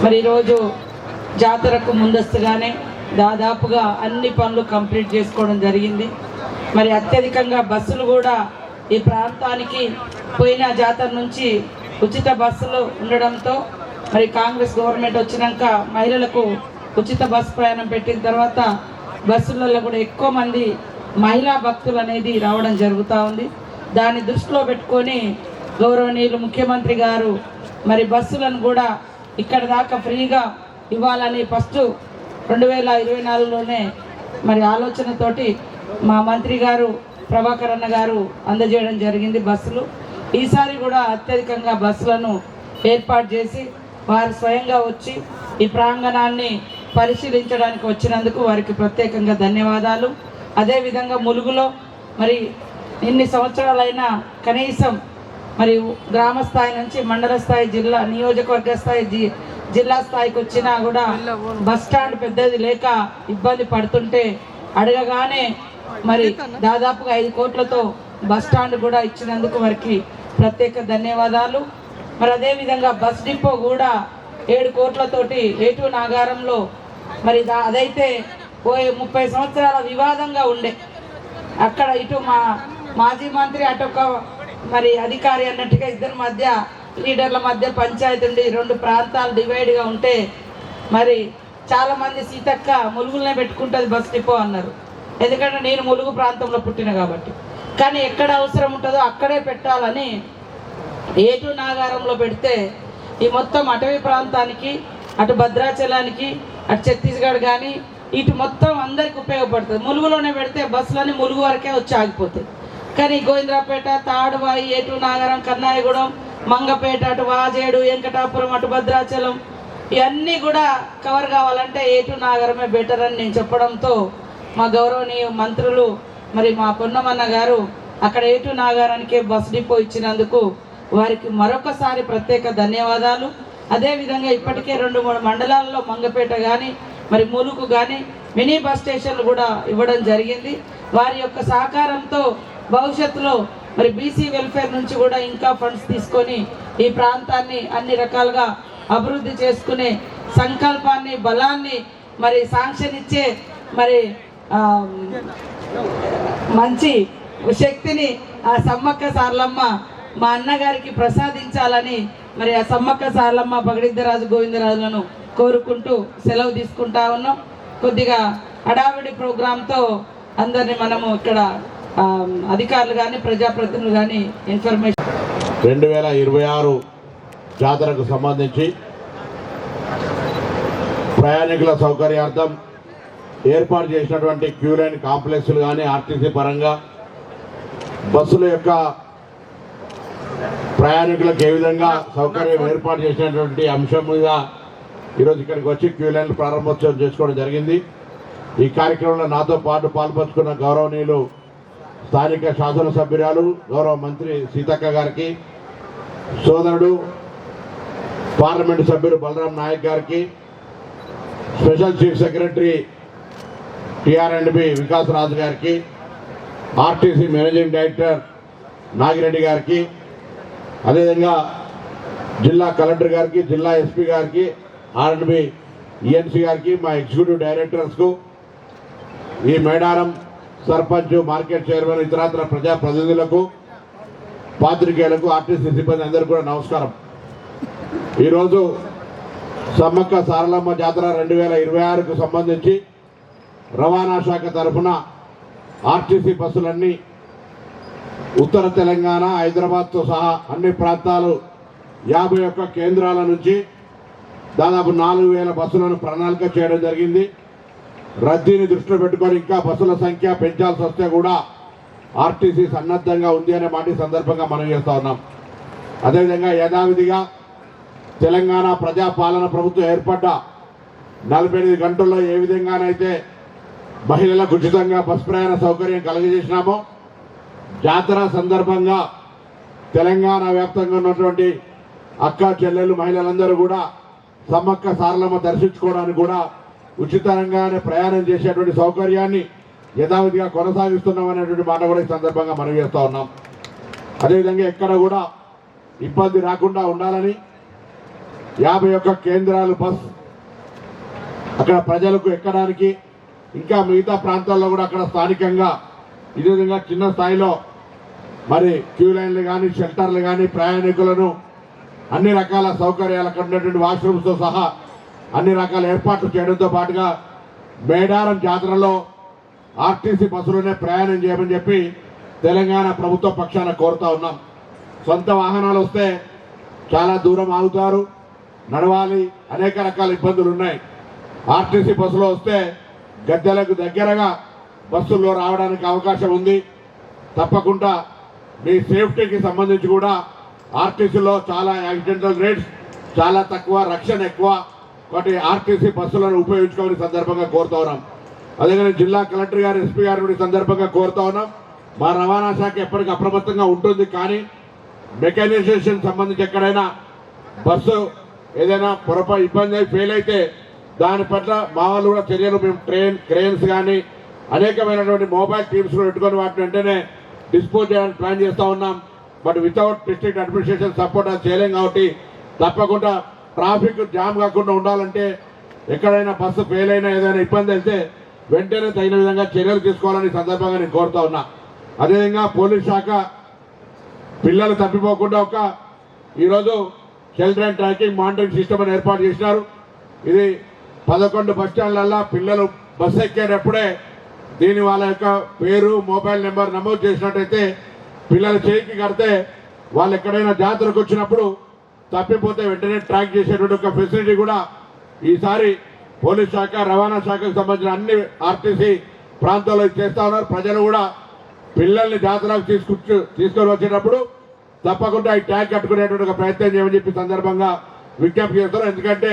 మరి ఈరోజు జాతరకు ముందస్తుగానే దాదాపుగా అన్ని పనులు కంప్లీట్ చేసుకోవడం జరిగింది. మరి అత్యధికంగా బస్సులు కూడా ఈ ప్రాంతానికి పోయిన జాతర నుంచి ఉచిత బస్సులు ఉండడంతో మరి కాంగ్రెస్ గవర్నమెంట్ వచ్చినాక మహిళలకు ఉచిత బస్సు ప్రయాణం పెట్టిన తర్వాత బస్సులలో కూడా ఎక్కువ మంది మహిళా భక్తులు అనేది రావడం జరుగుతూ ఉంది. దాన్ని దృష్టిలో పెట్టుకొని గౌరవనీయులు ముఖ్యమంత్రి గారు మరి బస్సులను కూడా ఇక్కడ దాకా ఫ్రీగా ఇవ్వాలని ఫస్ట్ 2024లోనే మరి ఆలోచనతోటి మా మంత్రి గారు ప్రభాకర్ అన్న గారు అందజేయడం జరిగింది బస్సులు. ఈసారి కూడా అత్యధికంగా బస్సులను ఏర్పాటు చేసి వారు స్వయంగా వచ్చి ఈ ప్రాంగణాన్ని పరిశీలించడానికి వచ్చినందుకు వారికి ప్రత్యేకంగా ధన్యవాదాలు. అదేవిధంగా ములుగులో మరి ఇన్ని సంవత్సరాలైనా కనీసం మరి గ్రామ స్థాయి నుంచి మండల స్థాయి, జిల్లా, నియోజకవర్గ స్థాయి, జిల్లా స్థాయికి వచ్చినా కూడా బస్ స్టాండ్ పెద్దది లేక ఇబ్బంది పడుతుంటే అడగగానే మరి దాదాపుగా 5 కోట్లతో బస్ స్టాండ్ కూడా ఇచ్చినందుకు వారికి ప్రత్యేక ధన్యవాదాలు. మరి అదేవిధంగా బస్ డిపో కూడా 7 కోట్లతోటి ఏటూ నాగారంలో మరి అదైతే 30 సంవత్సరాల వివాదంగా ఉండే, అక్కడ ఇటు మా మాజీ మంత్రి అటొక మరి అధికారి అన్నట్టుగా ఇద్దరి మధ్య లీడర్ల మధ్య పంచాయతీ ఉండి 2 ప్రాంతాలు డివైడ్గా ఉంటే మరి చాలామంది సీతక్క ములుగులనే పెట్టుకుంటుంది బస్ డిపో అన్నారు. ఎందుకంటే నేను ములుగు ప్రాంతంలో పుట్టిన కాబట్టి. కానీ ఎక్కడ అవసరం ఉంటుందో అక్కడే పెట్టాలని ఏటూ నాగారంలో పెడితే ఈ మొత్తం అటవీ ప్రాంతానికి, అటు భద్రాచలానికి, అటు ఛత్తీస్గఢ్ కానీ ఇటు మొత్తం అందరికి ఉపయోగపడుతుంది. ములుగులోనే పెడితే బస్సులన్నీ ములుగు వరకే వచ్చి ఆగిపోతాయి. కానీ గోవింద్రాపేట, తాడుబాయి, ఏటూ నాగారం, కన్నాయగూడెం, మంగపేట, అటు వాజేడు, వెంకటాపురం, అటు భద్రాచలం ఇవన్నీ కూడా కవర్ కావాలంటే ఏటూ నాగారమే బెటర్ అని నేను చెప్పడంతో మా గౌరవనీయ మంత్రులు మరి మా పొన్నమన్న గారు అక్కడ ఏటూ నాగారానికే బస్ డిపో ఇచ్చినందుకు వారికి మరొకసారి ప్రత్యేక ధన్యవాదాలు. అదేవిధంగా ఇప్పటికే 2-3 మండలాల్లో మంగపేట కానీ మరి ములుగు కానీ మినీ బస్ స్టేషన్లు కూడా ఇవ్వడం జరిగింది. వారి యొక్క సహకారంతో భవిష్యత్తులో మరి బీసీ వెల్ఫేర్ నుంచి కూడా ఇంకా ఫండ్స్ తీసుకొని ఈ ప్రాంతాన్ని అన్ని రకాలుగా అభివృద్ధి చేసుకునే సంకల్పాన్ని, బలాన్ని మరి శాంక్షన్ ఇచ్చే మరి మంచి శక్తిని ఆ సమ్మక్క సార్లమ్మ మా అన్నగారికి ప్రసాదించాలని మరి ఆ సమ్మక్క సార్లమ్మ పగడిద్దరాజు గోవిందరాజులను కోరుకుంటూ సెలవు తీసుకుంటా ఉన్నాం. కొద్దిగా హడావిడి ప్రోగ్రాంతో అందరినీ మనము ఇక్కడ అధికారులు కానీ ప్రజాప్రతినిధులు కానీ ఇన్ఫర్మేషన్ 2026 జాతరకు సంబంధించి ప్రయాణికుల సౌకర్యార్థం ఏర్పాటు చేసినటువంటి క్యూ లైన్ కాంప్లెక్స్లు కానీ ఆర్టీసీ పరంగా బస్సుల యొక్క ప్రయాణికులకు ఏ విధంగా సౌకర్యం ఏర్పాటు చేసినటువంటి అంశం మీద ఈరోజు ఇక్కడికి వచ్చి క్యూ లైన్లు ప్రారంభోత్సవం చేసుకోవడం జరిగింది. ఈ కార్యక్రమంలో నాతో పాటు పాల్పంచుకున్న గౌరవనీయులు స్థానిక శాసనసభ్యురాలు గౌరవ మంత్రి సీతక్క గారికి, సోదరుడు పార్లమెంటు సభ్యుడు బలరాం నాయక్ గారికి, స్పెషల్ చీఫ్ సెక్రటరీ టిఆర్&బి వికాస్ రాజు గారికి, ఆర్టీసీ మేనేజింగ్ డైరెక్టర్ నాగిరెడ్డి గారికి, అదేవిధంగా జిల్లా కలెక్టర్ గారికి, జిల్లా ఎస్పీ గారికి, ఆర్&బి ఈఎన్సీ గారికి, మా ఎగ్జిక్యూటివ్ డైరెక్టర్స్కు, ఈ మేడారం సర్పంచ్, మార్కెట్ చైర్మన్, ఇతరత్ర ప్రజాప్రతినిధులకు, పాత్రికేయులకు, ఆర్టీసీ సిబ్బంది అందరికీ కూడా నమస్కారం. ఈరోజు సమ్మక్క సారలమ్మ జాతర 2026కు సంబంధించి రవాణా శాఖ తరఫున ఆర్టీసీ బస్సులన్నీ ఉత్తర తెలంగాణ, హైదరాబాద్తో సహా అన్ని ప్రాంతాలు 51 కేంద్రాల నుంచి దాదాపు 4000 బస్సులను ప్రణాళిక చేయడం జరిగింది. రద్దీని దృష్టిలో పెట్టుకొని ఇంకా బస్సుల సంఖ్య పెంచాల్సి వస్తే కూడా ఆర్టీసీ సన్నద్ధంగా ఉంది అనే మాట సందర్భంగా మనం చేస్తూ ఉన్నాం. అదేవిధంగా యథావిధిగా తెలంగాణ ప్రజాపాలన ప్రభుత్వం ఏర్పడ్డ 48 గంటల్లో ఏ విధంగానైతే మహిళలకు ఉచితంగా బస్ ప్రయాణ సౌకర్యం కలుగజేసినామో జాతర సందర్భంగా తెలంగాణ వ్యాప్తంగా ఉన్నటువంటి అక్క చెల్లెలు మహిళలందరూ కూడా సమ్మక్క సారలమ్మ దర్శించుకోవడానికి కూడా ఉచితంగానే ప్రయాణం చేసేటువంటి సౌకర్యాన్ని యథావిధిగా కొనసాగిస్తున్నాం అనేటువంటి మాట కూడా ఈ సందర్భంగా మనవి చేస్తూ ఉన్నాం. అదేవిధంగా ఎక్కడ కూడా ఇబ్బంది రాకుండా ఉండాలని 51 కేంద్రాలు బస్ అక్కడ ప్రజలకు ఎక్కడానికి, ఇంకా మిగతా ప్రాంతాల్లో కూడా అక్కడ స్థానికంగా ఇదే విధంగా చిన్న స్థాయిలో మరి క్యూ లైన్లు కానీ షెల్టర్లు కానీ ప్రయాణికులను అన్ని రకాల సౌకర్యాలు అక్కడ ఉన్నటువంటి వాష్రూమ్స్తో సహా అన్ని రకాల ఏర్పాట్లు చేయడంతో పాటుగా మేడారం జాతరలో ఆర్టీసీ బస్సులోనే ప్రయాణం చేయమని చెప్పి తెలంగాణ ప్రభుత్వ పక్షాన కోరుతా ఉన్నాం. సొంత వాహనాలు వస్తే చాలా దూరం ఆగుతారు, నడవాలి, అనేక రకాల ఇబ్బందులు ఉన్నాయి. ఆర్టీసీ బస్సులో వస్తే గద్దెలకు దగ్గరగా బస్సుల్లో రావడానికి అవకాశం ఉంది. తప్పకుండా మీ సేఫ్టీకి సంబంధించి కూడా ఆర్టీసీలో చాలా యాక్సిడెంటల్ రేట్స్ చాలా తక్కువ, రక్షణ ఎక్కువ. కాబట్టి ఆర్టీసీ బస్సులను ఉపయోగించుకోవాలని సందర్భంగా కోరుతా ఉన్నాం. అదేవిధంగా జిల్లా కలెక్టర్ గారు, ఎస్పీ గారు ఈ సందర్భంగా కోరుతా ఉన్నాం. మా రవాణా శాఖ ఎప్పటికీ అప్రమత్తంగా ఉంటుంది, కానీ మెకానైజేషన్ సంబంధించి ఎక్కడైనా బస్సు ఏదైనా ఇబ్బంది అయి ఫెయిల్ అయితే దాని పట్ల మా వాళ్ళు కూడా చర్యలు మేము క్రేన్స్ కానీ అనేకమైనటువంటి మొబైల్ టీమ్స్ కూడా పెట్టుకొని వాటిని వెంటనే డిస్పోజ్ చేయడానికి ప్లాన్ చేస్తూ ఉన్నాం. But without district administration support అది చేయలేం. కాబట్టి తప్పకుండా ట్రాఫిక్ జామ్ కాకుండా ఉండాలంటే ఎక్కడైనా బస్సు ఫెయిల్ అయినా ఏదైనా ఇబ్బంది అయితే వెంటనే తగిన విధంగా చర్యలు తీసుకోవాలని సందర్భంగా నేను కోరుతా ఉన్నా. అదేవిధంగా పోలీస్ శాఖ పిల్లలు తప్పిపోకుండా ఈరోజు shelter and tracking monitoring system అని ఏర్పాటు చేసినారు. ఇది 11 బస్ స్టాండ్లల్లో పిల్లలు బస్సు ఎక్కేటప్పుడే దీని వాళ్ళ యొక్క పేరు, మొబైల్ నెంబర్ నమోదు చేసినట్టయితే పిల్లల చేయికి కడితే వాళ్ళు ఎక్కడైనా జాతరకు వచ్చినప్పుడు తప్పిపోతే వెంటనే ట్రాక్ చేసేటువంటి ఒక ఫెసిలిటీ కూడా ఈసారి పోలీస్ శాఖ, రవాణా శాఖకు సంబంధించిన అన్ని ఆర్టీసీ ప్రాంతాల్లో చేస్తా ఉన్నారు. ప్రజలు కూడా పిల్లల్ని జాతరకు తీసుకొని వచ్చేటప్పుడు తప్పకుండా ఈ ట్యాగ్ కట్టుకునేటువంటి ఒక ప్రయత్నం చేయమని చెప్పి సందర్భంగా విజ్ఞప్తి చేస్తున్నారు. ఎందుకంటే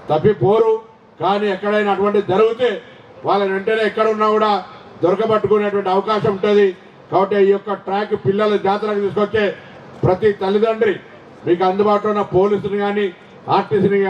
తప్పిపోరు, కానీ ఎక్కడైనా అటువంటి జరిగితే వాళ్ళని వెంటనే ఎక్కడ ఉన్నా కూడా దొరకబట్టుకునేటువంటి అవకాశం ఉంటుంది. కాబట్టి ఈ యొక్క ట్రాక్ పిల్లల జాతరకు తీసుకొచ్చే ప్రతి తల్లిదండ్రి మీకు అందుబాటులో ఉన్న పోలీసుని కానీ ఆర్టీసీని కానీ